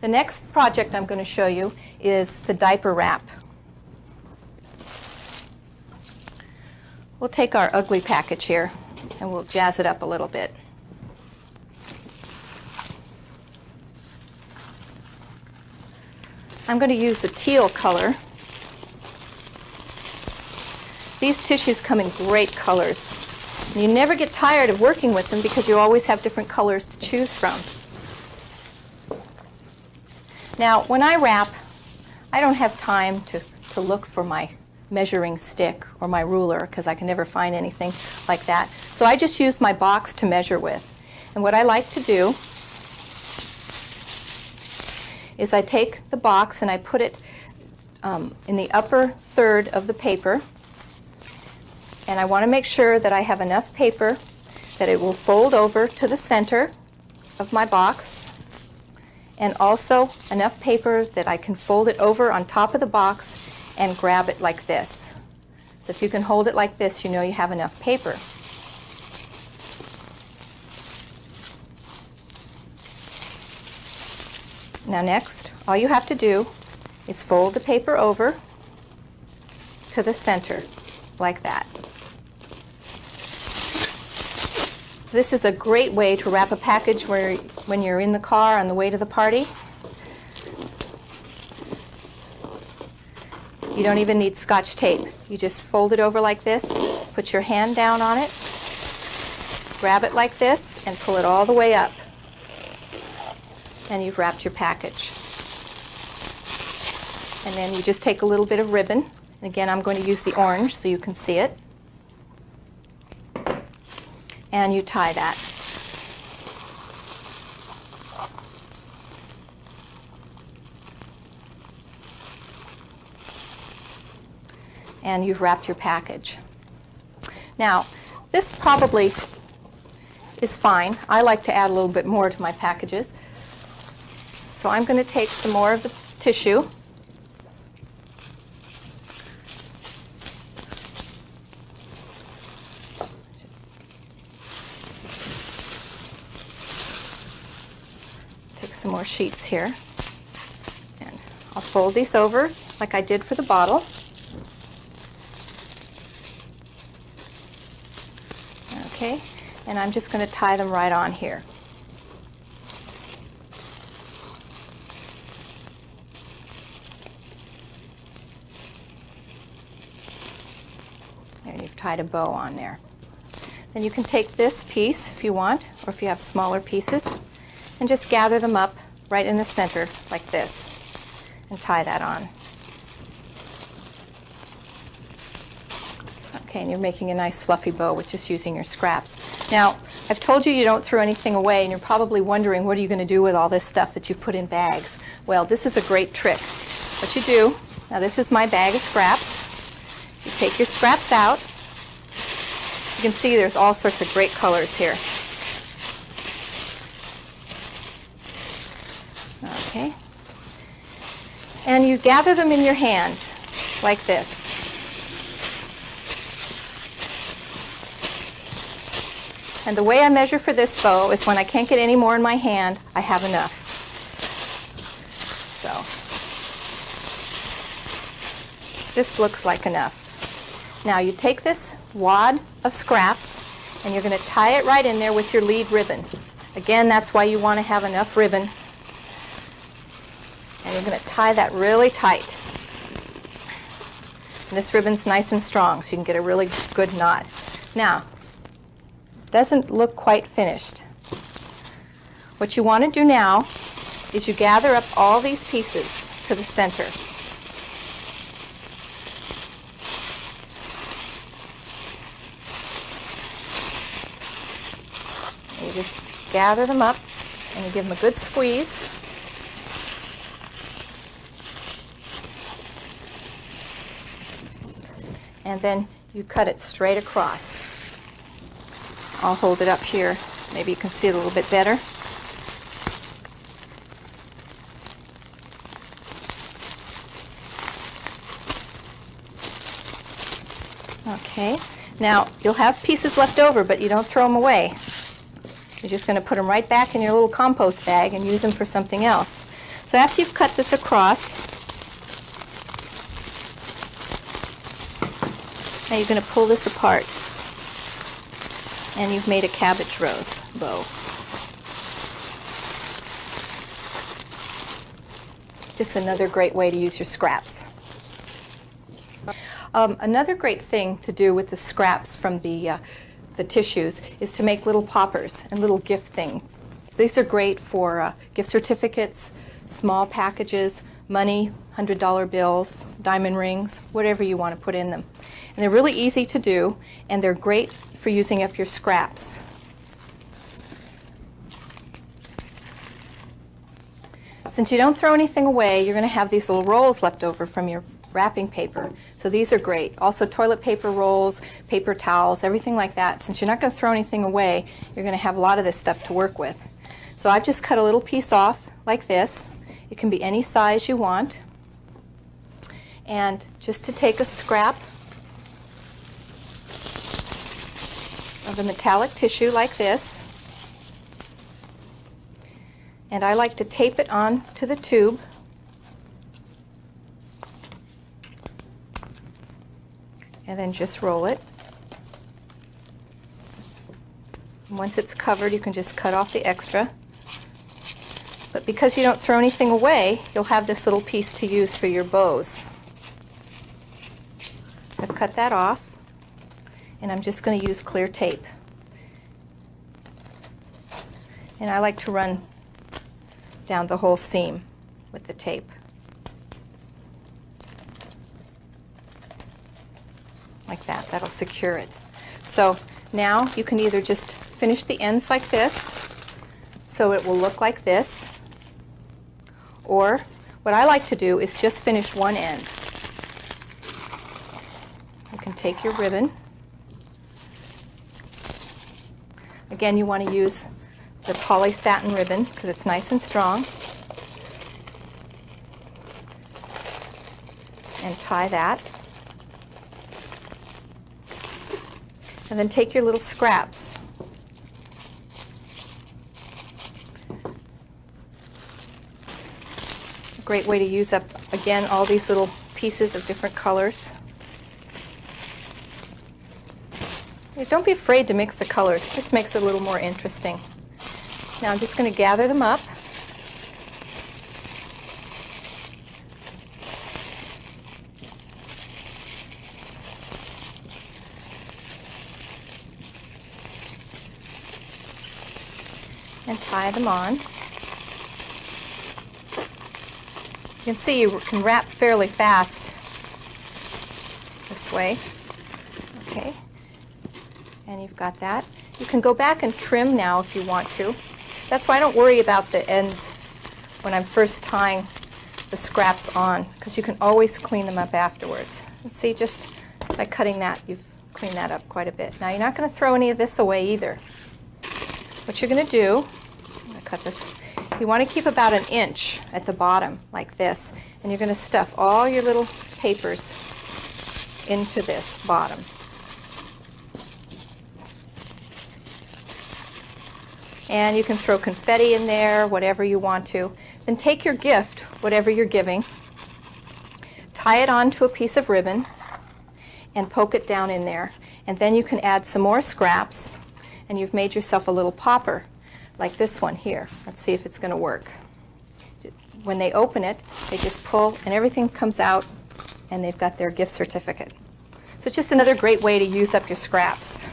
The next project I'm going to show you is the diaper wrap. We'll take our ugly package here and we'll jazz it up a little bit. I'm going to use the teal color. These tissues come in great colors. And you never get tired of working with them because you always have different colors to choose from. Now, when I wrap, I don't have time to look for my measuring stick or my ruler because I can never find anything like that. So I just use my box to measure with. And what I like to do is I take the box and I put it in the upper third of the paper. And I want to make sure that I have enough paper that it will fold over to the center of my box, and also enough paper that I can fold it over on top of the box and grab it like this. So if you can hold it like this, you know you have enough paper. Now next, all you have to do is fold the paper over to the center, like that. This is a great way to wrap a package when you're in the car on the way to the party. You don't even need Scotch tape. You just fold it over like this, put your hand down on it, grab it like this, and pull it all the way up. And you've wrapped your package. And then you just take a little bit of ribbon. And again, I'm going to use the orange so you can see it. And you tie that. And you've wrapped your package. Now, this probably is fine. I like to add a little bit more to my packages. So I'm going to take some more of the tissue. Take some more sheets here. And I'll fold these over like I did for the bottle. Okay, and I'm just going to tie them right on here. There, you've tied a bow on there. Then you can take this piece if you want, or if you have smaller pieces, and just gather them up right in the center like this and tie that on. Okay, and you're making a nice fluffy bow with just using your scraps. Now, I've told you you don't throw anything away, and you're probably wondering, what are you going to do with all this stuff that you've put in bags? Well, this is a great trick. What you do, now this is my bag of scraps. You take your scraps out. You can see there's all sorts of great colors here. Okay. And you gather them in your hand like this. And the way I measure for this bow is when I can't get any more in my hand, I have enough. So this looks like enough. Now you take this wad of scraps and you're going to tie it right in there with your lead ribbon. Again, that's why you want to have enough ribbon. And you're going to tie that really tight. And this ribbon's nice and strong, so you can get a really good knot. Now, doesn't look quite finished. What you want to do now is you gather up all these pieces to the center. You just gather them up and you give them a good squeeze. And then you cut it straight across. I'll hold it up here so maybe you can see it a little bit better. Okay, now you'll have pieces left over, but you don't throw them away. You're just going to put them right back in your little compost bag and use them for something else. So after you've cut this across, now you're going to pull this apart, and you've made a cabbage rose bow. This is another great way to use your scraps. Another great thing to do with the scraps from the tissues is to make little poppers and little gift things. These are great for gift certificates, small packages, money, $100 bills, diamond rings, whatever you want to put in them. And they're really easy to do, and they're great for using up your scraps. Since you don't throw anything away, you're going to have these little rolls left over from your wrapping paper. So these are great. Also toilet paper rolls, paper towels, everything like that. Since you're not going to throw anything away, you're going to have a lot of this stuff to work with. So I've just cut a little piece off like this. It can be any size you want. And just to take a scrap of the metallic tissue like this, and I like to tape it on to the tube. And then just roll it. And once it's covered, you can just cut off the extra. But because you don't throw anything away, you'll have this little piece to use for your bows. I've cut that off, and I'm just going to use clear tape. And I like to run down the whole seam with the tape. Like that. That'll secure it. So now you can either just finish the ends like this, so it will look like this, or what I like to do is just finish one end. You can take your ribbon. Again, you want to use the poly satin ribbon because it's nice and strong. And tie that. And then take your little scraps. A great way to use up, again, all these little pieces of different colors. Don't be afraid to mix the colors. It just makes it a little more interesting. Now I'm just going to gather them up. And tie them on. You can see you can wrap fairly fast this way. Okay. And you've got that. You can go back and trim now if you want to. That's why I don't worry about the ends when I'm first tying the scraps on, because you can always clean them up afterwards. And see, just by cutting that, you've cleaned that up quite a bit. Now you're not going to throw any of this away either. What you're going to do, I'm going to cut this, you want to keep about 1 inch at the bottom like this, and you're going to stuff all your little papers into this bottom. And you can throw confetti in there, whatever you want to. Then take your gift, whatever you're giving, tie it onto a piece of ribbon, and poke it down in there. And then you can add some more scraps, and you've made yourself a little popper, like this one here. Let's see if it's going to work. When they open it, they just pull, and everything comes out, and they've got their gift certificate. So it's just another great way to use up your scraps.